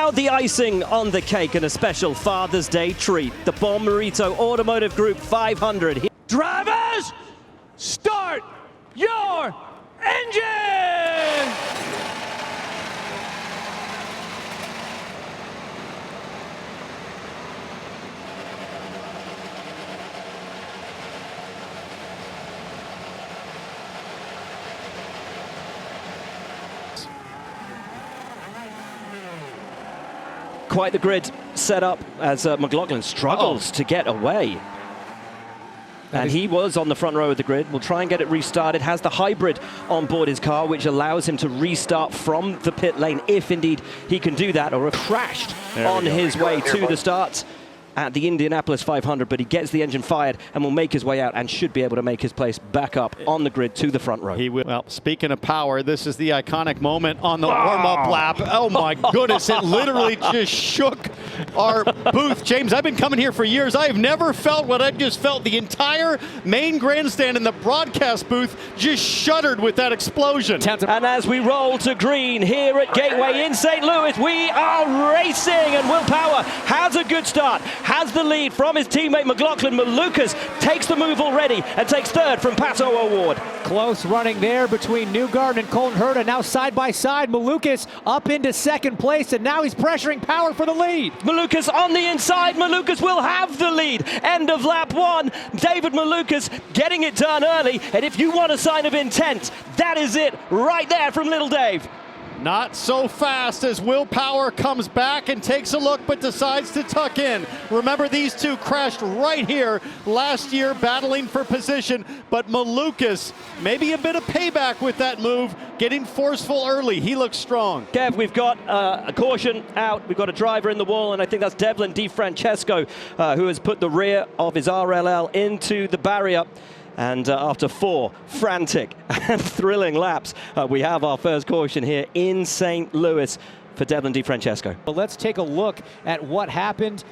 now the icing on the cake and a special Father's Day treat. The Bommarito Automotive Group 500. Drivers, start your engine! Quite the grid set up as McLaughlin struggles to get away. And he was on the front row of the grid. We'll try and get it restarted. Has the hybrid on board his car, which allows him to restart from the pit lane if indeed he can do that, or crashed on his way to the start at the Indianapolis 500, but he gets the engine fired and will make his way out and should be able to make his place back up on the grid to the front row. He will. Well, speaking of power, this is the iconic moment on the warm-up lap. Oh my goodness, it literally just shook our booth. James, I've been coming here for years. I've never felt what I just felt. The entire main grandstand in the broadcast booth just shuddered with that explosion. And as we roll to green here at Gateway in St. Louis, we are racing, and Will Power has a good start. Has the lead from his teammate McLaughlin. Malucas takes the move already and takes third from Pato Award. Close running there between Newgarden and Colton Herta. Now side by side, Malucas up into second place, and now he's pressuring Power for the lead. Malucas on the inside. Malucas will have the lead. End of lap one. David Malucas getting it done early, and if you want a sign of intent, that is it right there from Little Dave. Not so fast as Will Power comes back and takes a look, but decides to tuck in. Remember, these two crashed right here last year, battling for position, but Malucas, maybe a bit of payback with that move, getting forceful early. He looks strong. Kev, we've got a caution out. We've got a driver in the wall, and I think that's Devlin DiFrancesco, who has put the rear of his RLL into the barrier. And after 4 frantic and thrilling laps, we have our first caution here in St. Louis for Devlin DiFrancesco. Well, let's take a look at what happened.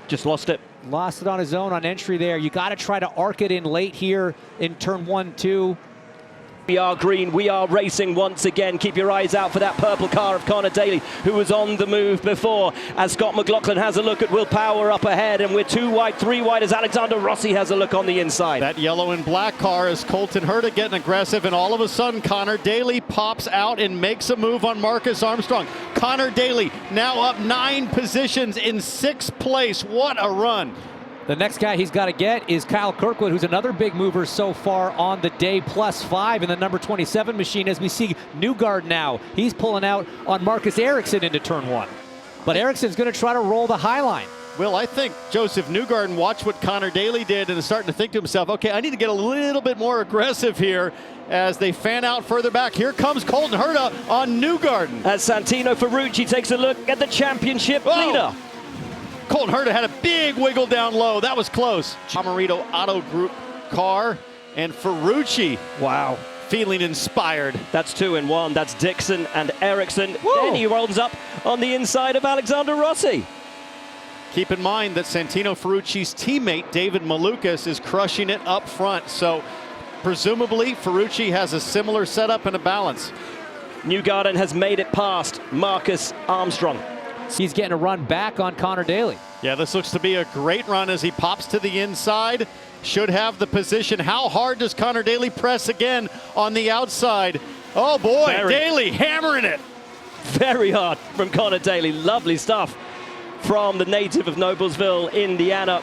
Just lost it. Lost it on his own on entry there. You got to try to arc it in late here in turn 1, 2. We are green, we are racing once again. Keep your eyes out for that purple car of Connor Daly, who was on the move before, as Scott McLaughlin has a look at Will Power up ahead, and we're 2 wide, 3 wide as Alexander Rossi has a look on the inside. That yellow and black car is Colton Herta getting aggressive, and all of a sudden Connor Daly pops out and makes a move on Marcus Armstrong. Connor Daly now up 9 positions in 6th place. What a run. The next guy he's got to get is Kyle Kirkwood, who's another big mover so far on the day, +5 in the number 27 machine, as we see Newgarden now. He's pulling out on Marcus Ericsson into turn 1. But Ericsson's going to try to roll the high line. Well, I think Joseph Newgarden watched what Connor Daly did and is starting to think to himself, okay, I need to get a little bit more aggressive here as they fan out further back. Here comes Colton Herta on Newgarden. As Santino Ferrucci takes a look at the championship leader. Colton Herta had a big wiggle down low. That was close. Bommarito Auto Group car, and Ferrucci. Wow. Feeling inspired. That's 2 in 1. That's Dixon and Ericsson. Then he rolls up on the inside of Alexander Rossi. Keep in mind that Santino Ferrucci's teammate, David Malucas, is crushing it up front. So presumably Ferrucci has a similar setup and a balance. Newgarden has made it past Marcus Armstrong. He's getting a run back on Connor Daly. Yeah, this looks to be a great run as he pops to the inside. Should have the position. How hard does Connor Daly press again on the outside? Oh boy, Daly hammering it. Very hard from Connor Daly. Lovely stuff from the native of Noblesville, Indiana.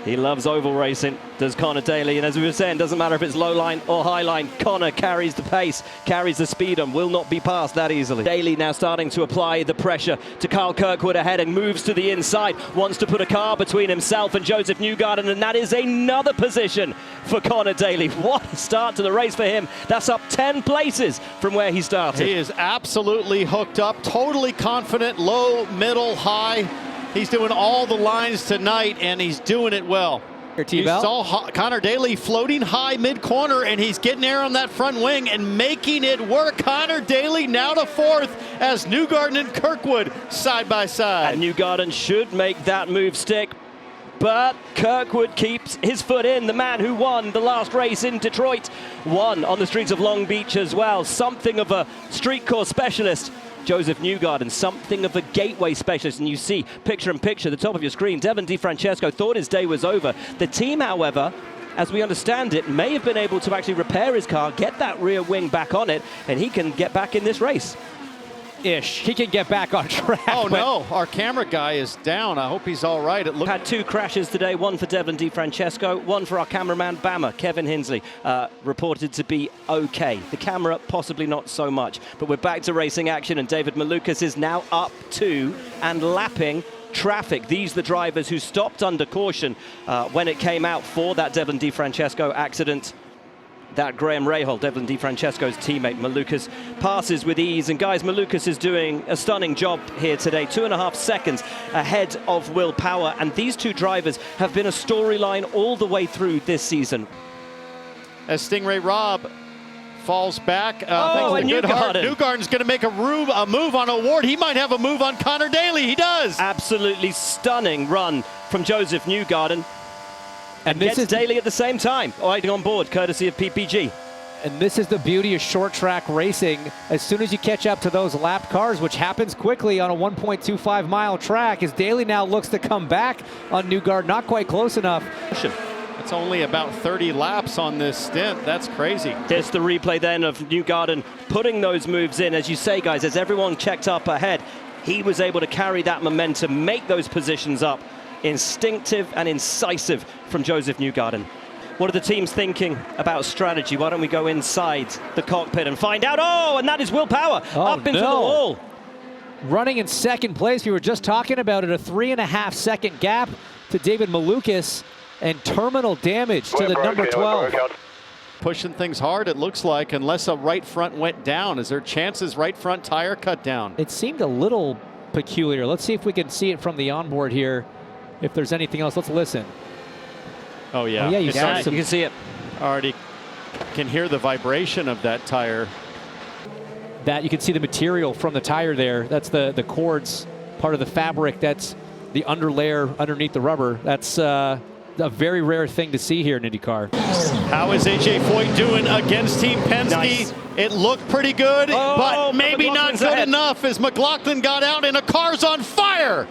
He loves oval racing, does Connor Daly, and as we were saying, doesn't matter if it's low line or high line, Connor carries the pace, carries the speed, and will not be passed that easily. Daly now starting to apply the pressure to Kyle Kirkwood ahead and moves to the inside, wants to put a car between himself and Joseph Newgarden, and that is another position for Connor Daly. What a start to the race for him. That's up 10 places from where he started. He is absolutely hooked up, totally confident, low, middle, high. He's doing all the lines tonight, and he's doing it well. You saw Connor Daly floating high mid-corner, and he's getting air on that front wing and making it work. Connor Daly now to 4th as Newgarden and Kirkwood side by side. And Newgarden should make that move stick, but Kirkwood keeps his foot in. The man who won the last race in Detroit won on the streets of Long Beach as well. Something of a street course specialist Joseph Newgarden, something of a gateway specialist, and you see picture-in-picture, the top of your screen, Devon DiFrancesco thought his day was over. The team, however, as we understand it, may have been able to actually repair his car, get that rear wing back on it, and he can get back in this race. He can get back on track. Oh no, our camera guy is down. I hope he's all right. Had 2 crashes today, one for Devon DiFrancesco, one for our cameraman Bammer, Kevin Hinsley, reported to be okay. The camera, possibly not so much. But we're back to racing action, and David Malucas is now up to and lapping traffic. These the drivers who stopped under caution when it came out for that Devon DiFrancesco accident. That Graham Rahal, Devon DiFrancesco's teammate. Malucas passes with ease, and guys, Malucas is doing a stunning job here today, 2.5 seconds ahead of Will Power, and these 2 drivers have been a storyline all the way through this season. As Stingray Robb falls back, and Newgarden's going to make a move on Award. He might have a move on Connor Daly. He does. Absolutely stunning run from Joseph Newgarden. And this is Daly at the same time, riding on board, courtesy of PPG. And this is the beauty of short track racing. As soon as you catch up to those lapped cars, which happens quickly on a 1.25 mile track, as Daly now looks to come back on Newgarden, not quite close enough. It's only about 30 laps on this stint. That's crazy. There's the replay then of Newgarden putting those moves in. As you say, guys, as everyone checked up ahead, he was able to carry that momentum, make those positions up. Instinctive and incisive from Joseph Newgarden. What are the teams thinking about strategy? Why don't we go inside the cockpit and find out? Oh, and that is Will Power up into the wall. Running in second place, we were just talking about it, a 3.5 second gap to David Malucas, and terminal damage to the number 12. Pushing things hard, it looks like, unless a right front went down. Is there chances right front tire cut down? It seemed a little peculiar. Let's see if we can see it from the onboard here. If there's anything else, let's listen. Oh yeah, you can see it. Already can hear the vibration of that tire. That you can see the material from the tire there. That's the cords, part of the fabric. That's the underlayer underneath the rubber. That's a very rare thing to see here in IndyCar. How is AJ Foyt doing against Team Penske? Nice. It looked pretty good, but maybe not good enough as McLaughlin got out and a car's on fire.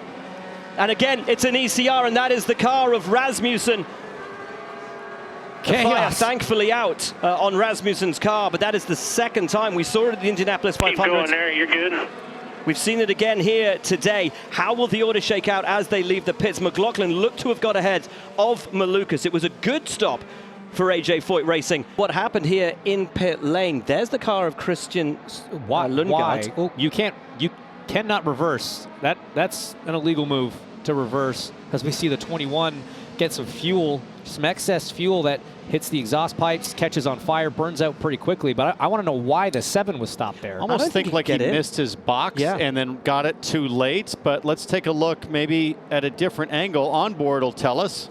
And again, it's an ECR, and that is the car of Rasmussen. The fire, thankfully, out on Rasmussen's car, but that is the second time we saw it at the Indianapolis 500. Keep going there, you're good. We've seen it again here today. How will the order shake out as they leave the pits? McLaughlin looked to have got ahead of Malucas. It was a good stop for AJ Foyt Racing. What happened here in pit lane? There's the car of Christian Lundgaard. Why? Well, you cannot reverse. That's an illegal move to reverse, as we see the 21 get some fuel, some excess fuel that hits the exhaust pipes, catches on fire, burns out pretty quickly. But I want to know why the 7 was stopped there. Almost think like he missed his box and then got it too late. But let's take a look maybe at a different angle. Onboard will tell us.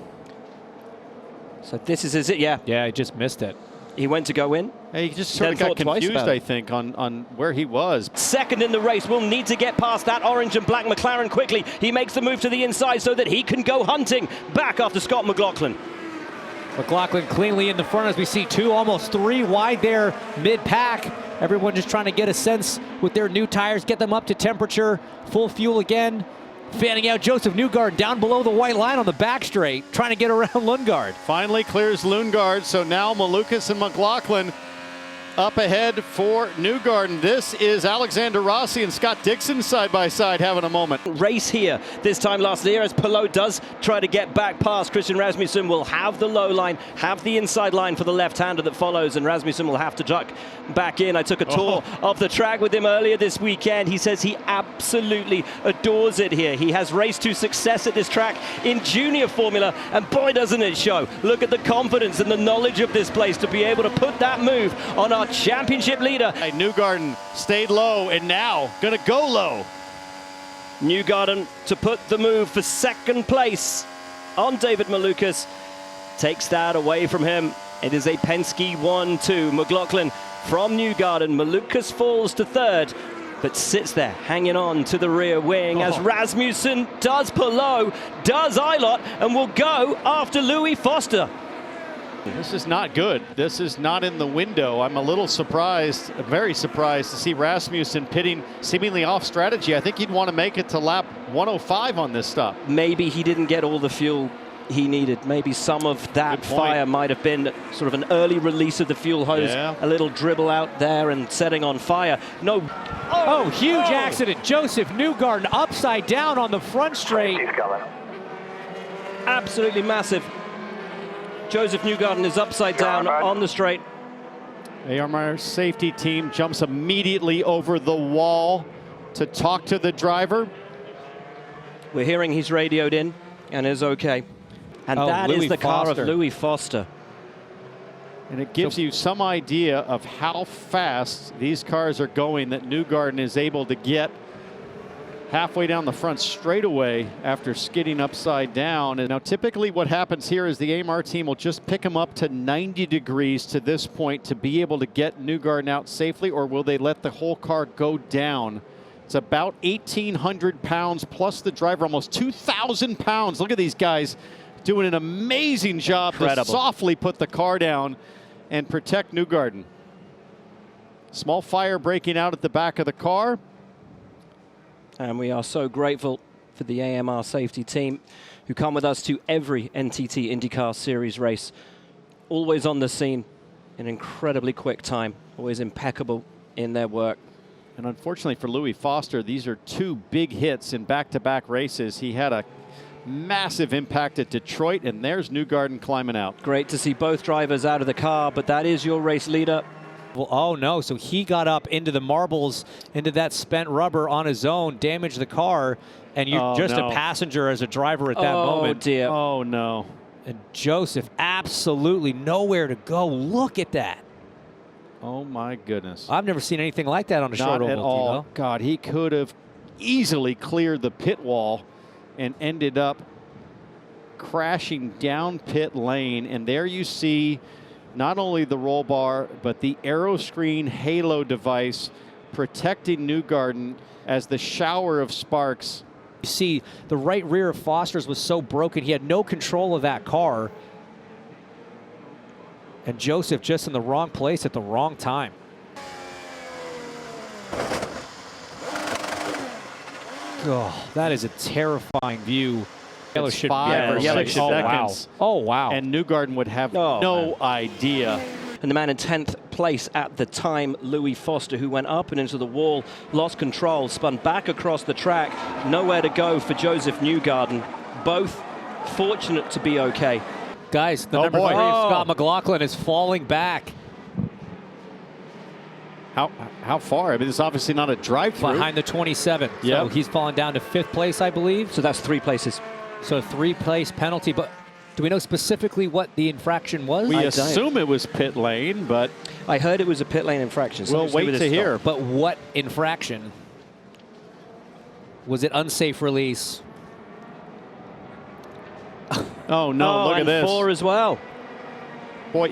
So this is it, yeah. Yeah, he just missed it. He went to go in. He just sort of got confused, I think, on where he was. Second in the race, will need to get past that orange and black McLaren quickly. He makes the move to the inside so that he can go hunting back after Scott McLaughlin. McLaughlin cleanly in the front as we see 2, almost 3 wide there mid-pack. Everyone just trying to get a sense with their new tires, get them up to temperature, full fuel again. Fanning out Joseph Newgarden down below the white line on the back straight, trying to get around Lundgaard. Finally clears Lundgaard, so now Malucas and McLaughlin up ahead for Newgarden. This is Alexander Rossi and Scott Dixon side by side having a moment. Race here this time last year as Palou does try to get back past. Christian Rasmussen will have the low line, have the inside line for the left-hander that follows, and Rasmussen will have to duck back in. I took a tour of the track with him earlier this weekend. He says he absolutely adores it here. He has raced to success at this track in junior formula, and boy doesn't it show. Look at the confidence and the knowledge of this place to be able to put that move on our championship leader. Newgarden stayed low and now gonna go low. Newgarden to put the move for second place on David Malucas. Takes that away from him. It is a Penske 1-2. McLaughlin from Newgarden. Malucas falls to third, but sits there hanging on to the rear wing as Rasmussen does Palou, does Eilert, and will go after Louis Foster. This is not good. This is not in the window. I'm a little surprised, very surprised to see Rasmussen pitting seemingly off strategy. I think he'd want to make it to lap 105 on this stop. Maybe he didn't get all the fuel he needed. Maybe some of that fire might have been sort of an early release of the fuel hose, a little dribble out there and setting on fire. No. Oh, huge accident. Joseph Newgarden upside down on the front straight. Absolutely massive. Joseph Newgarden is upside down on the straight. AMR safety team jumps immediately over the wall to talk to the driver. We're hearing he's radioed in and is okay. And that is the car of Louis Foster. And it gives you some idea of how fast these cars are going that Newgarden is able to get halfway down the front straightaway after skidding upside down. And now typically what happens here is the AMR team will just pick him up to 90 degrees to this point to be able to get Newgarden out safely, or will they let the whole car go down? It's about 1,800 pounds plus the driver, almost 2,000 pounds. Look at these guys doing an amazing job to softly put the car down and protect Newgarden. Small fire breaking out at the back of the car. And we are so grateful for the AMR safety team who come with us to every NTT INDYCAR Series race. Always on the scene in incredibly quick time, always impeccable in their work. And unfortunately for Louis Foster, these are two big hits in back-to-back races. He had a massive impact at Detroit, and there's Newgarden climbing out. Great to see both drivers out of the car, but that is your race leader. Well, oh no, so he got up into the marbles, into that spent rubber on his own, damaged the car, and you're just a passenger as a driver at that moment. Oh dear. Oh no. And Joseph absolutely nowhere to go. Look at that. Oh my goodness. I've never seen anything like that on a short oval. Not at all. God, he could have easily cleared the pit wall and ended up crashing down pit lane. And there you see not only the roll bar, but the aeroscreen halo device protecting Newgarden as the shower of sparks. You see the right rear of Foster's was so broken, he had no control of that car. And Joseph just in the wrong place at the wrong time. Oh, that is a terrifying view. Yellow should seconds. Oh, wow. And Newgarden would have no idea. And the man in 10th place at the time, Louis Foster, who went up and into the wall, lost control, spun back across the track. Nowhere to go for Joseph Newgarden. Both fortunate to be okay. Guys, the number 3, Scott McLaughlin, is falling back. How far? I mean, it's obviously not a drive-through. Behind the 27. So he's fallen down to 5th place, I believe. So that's 3 places. So 3-place penalty, but do we know specifically what the infraction was? We assume it was pit lane, but I heard it was a pit lane infraction. So we'll wait to hear. But what infraction? Was it unsafe release? Oh no, look at this. 4 as well. Boy,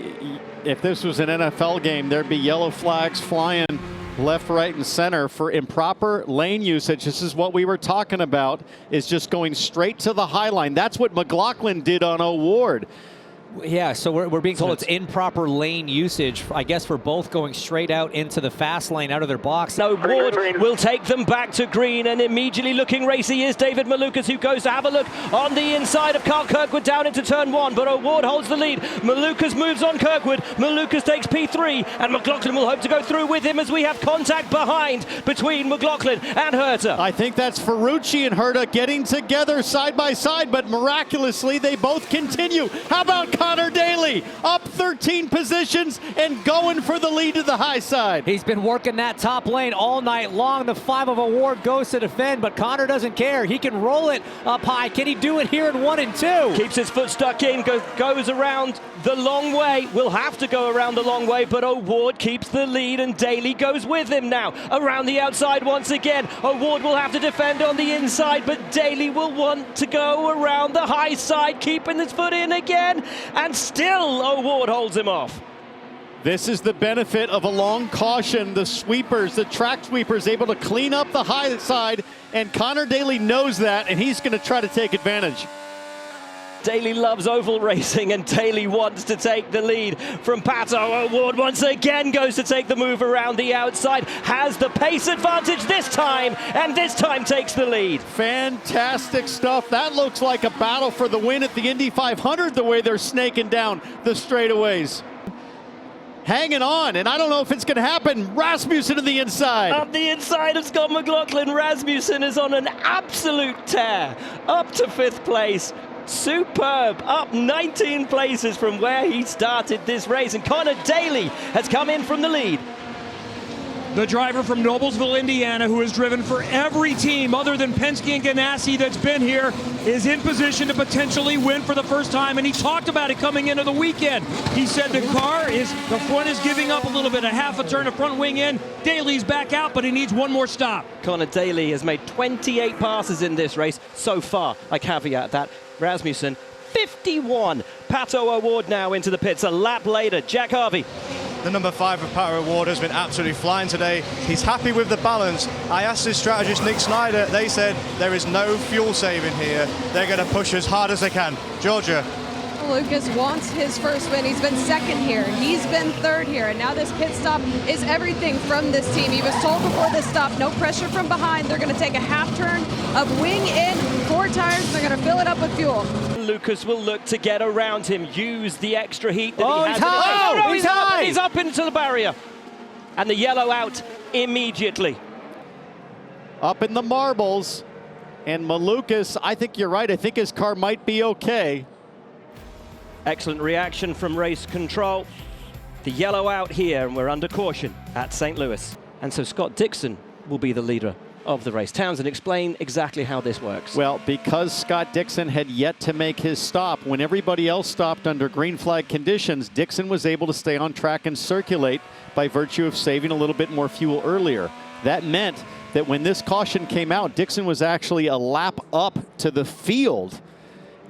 if this was an NFL game, there'd be yellow flags flying left, right, and center for improper lane usage. This is what we were talking about, is just going straight to the high line. That's what McLaughlin did on Award. Yeah, so we're being told it's improper lane usage, I guess, for both going straight out into the fast lane out of their box. No, Ward will take them back to green, and immediately looking racy is David Malucas, who goes to have a look on the inside of Carl Kirkwood down into turn 1, but Award holds the lead. Malucas moves on Kirkwood. Malucas takes P3, and McLaughlin will hope to go through with him as we have contact behind between McLaughlin and Herta. I think that's Ferrucci and Herta getting together side by side, but miraculously they both continue. How about Connor Daly up 13 positions and going for the lead to the high side? He's been working that top lane all night long. The 5 of Award goes to defend, but Connor doesn't care. He can roll it up high. Can he do it here in 1 and 2? Keeps his foot stuck in, goes around the long way. Will have to go around the long way, but Award keeps the lead and Daly goes with him now. Around the outside once again. Award will have to defend on the inside, but Daly will want to go around the high side, keeping his foot in again, and still Award holds him off. This is the benefit of a long caution. The sweepers, the track sweepers, able to clean up the high side, and Connor Daly knows that, and he's going to try to take advantage. Daly loves oval racing, and Daly wants to take the lead from Pato O'Ward. Once again goes to take the move around the outside, has the pace advantage this time, and this time takes the lead. Fantastic stuff. That looks like a battle for the win at the Indy 500, the way they're snaking down the straightaways. Hanging on, and I don't know if it's going to happen. Rasmussen to the inside. Up the inside of Scott McLaughlin, Rasmussen is on an absolute tear. Up to 5th place. Superb, up 19 places from where he started this race. And Connor Daly has come in from the lead. The driver from Noblesville, Indiana, who has driven for every team other than Penske and Ganassi that's been here, is in position to potentially win for the first time, and he talked about it coming into the weekend. He said the front is giving up a little bit, a half a turn, a front wing in. Daly's back out, but he needs one more stop. Connor Daly has made 28 passes in this race so far. I caveat that. Rasmussen, 51. Pato O'Ward now into the pits a lap later. Jack Harvey. The number 5 of Pato O'Ward has been absolutely flying today. He's happy with the balance. I asked his strategist Nick Snyder. They said there is no fuel saving here. They're going to push as hard as they can. Georgia. Malucas wants his first win. He's been 2nd here. He's been 3rd here. And now this pit stop is everything from this team. He was told before this stop, no pressure from behind. They're going to take a half turn of wing in, 4 tires, and they're going to fill it up with fuel. Lucas will look to get around him, use the extra heat that he has. He's high! No, He's high! He's up into the barrier. And the yellow out immediately. Up in the marbles. And Malucas, I think you're right. I think his car might be okay. Excellent reaction from race control. The yellow out here, and we're under caution at St. Louis. And so Scott Dixon will be the leader of the race. Townsend, explain exactly how this works. Well, because Scott Dixon had yet to make his stop, when everybody else stopped under green flag conditions, Dixon was able to stay on track and circulate by virtue of saving a little bit more fuel earlier. That meant that when this caution came out, Dixon was actually a lap up to the field.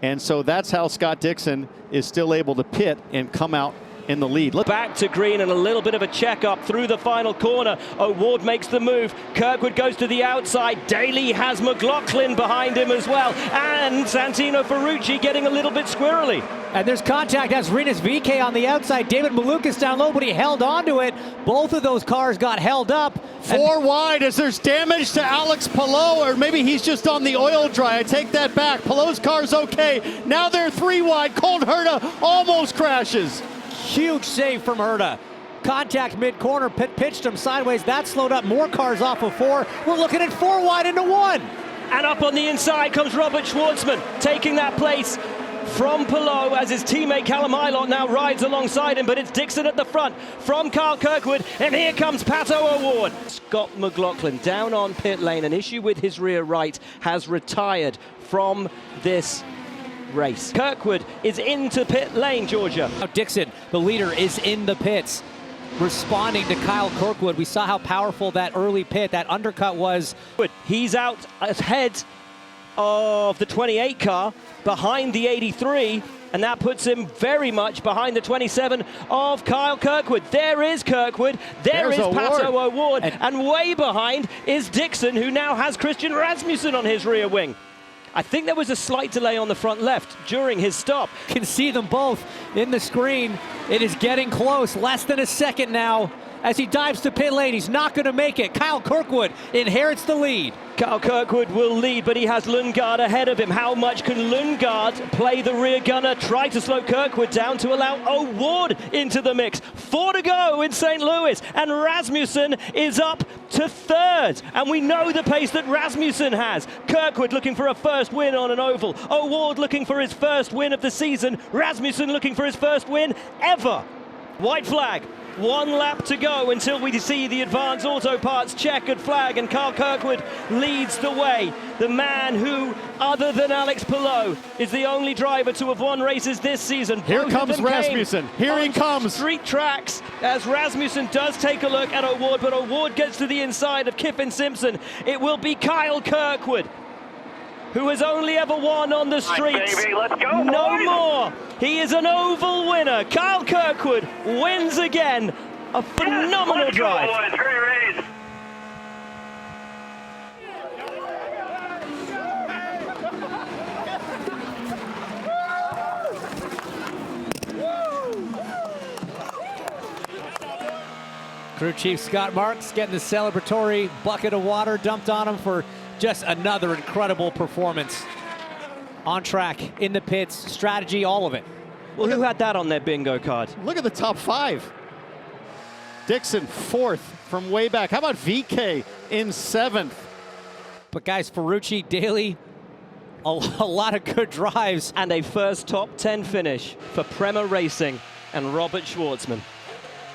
And so that's how Scott Dixon is still able to pit and come out in the lead. Back to green and a little bit of a check-up through the final corner. O'Ward makes the move. Kirkwood goes to the outside. Daly has McLaughlin behind him as well. And Santino Ferrucci getting a little bit squirrely. And there's contact as Rinus VK on the outside. David Malucas down low, but he held on to it. Both of those cars got held up. 4 wide as there's damage to Alex Palou, or maybe he's just on the oil dry. I take that back. Palou's car's okay. Now they're 3 wide. Colton Herta almost crashes. Huge save from Herta. Contact mid-corner, pitched him sideways. That slowed up more cars off of 4. We're looking at 4 wide into 1. And up on the inside comes Robert Schwartzman, taking that place from Palou as his teammate Callum Ilott now rides alongside him, but it's Dixon at the front from Kyle Kirkwood, and here comes Pato O'Ward. Scott McLaughlin down on pit lane, an issue with his rear right, has retired from this race. Kirkwood is into pit lane, Georgia. Now Dixon, the leader, is in the pits, responding to Kyle Kirkwood. We saw how powerful that early pit, that undercut was. He's out ahead of the 28 car, behind the 83, and that puts him very much behind the 27 of Kyle Kirkwood. There is Kirkwood, there's Pato O'Ward, and way behind is Dixon, who now has Christian Rasmussen on his rear wing. I think there was a slight delay on the front left during his stop. Can see them both in the screen. It is getting close, less than a second now. As he dives to pit lane, he's not going to make it. Kyle Kirkwood inherits the lead. Kyle Kirkwood will lead, but he has Lundgaard ahead of him. How much can Lundgaard play the rear gunner, try to slow Kirkwood down to allow O'Ward into the mix? 4 to go in St. Louis, and Rasmussen is up to 3rd. And we know the pace that Rasmussen has. Kirkwood looking for a first win on an oval. O'Ward looking for his first win of the season. Rasmussen looking for his first win ever. White flag. 1 lap to go until we see the Advanced Auto Parts checkered flag, and Kyle Kirkwood leads the way. The man who, other than Alex Palou, is the only driver to have won races this season. Here comes Rasmussen. Here he comes. Street tracks as Rasmussen does take a look at O'Ward, but O'Ward gets to the inside of Kiffin Simpson. It will be Kyle Kirkwood, who has only ever won on the streets. Baby, let's go, no boys. more. He is an oval winner. Kyle Kirkwood wins again. A phenomenal drive. Go, boys. Great race. Crew Chief Scott Marks getting the celebratory bucket of water dumped on him for just another incredible performance. On track, in the pits, strategy, all of it. Well, who had that on their bingo card? Look at the top 5. Dixon 4th from way back. How about VK in 7th? But guys, Ferrucci, Daly, a lot of good drives. And a first top 10 finish for Prema Racing and Robert Schwartzman.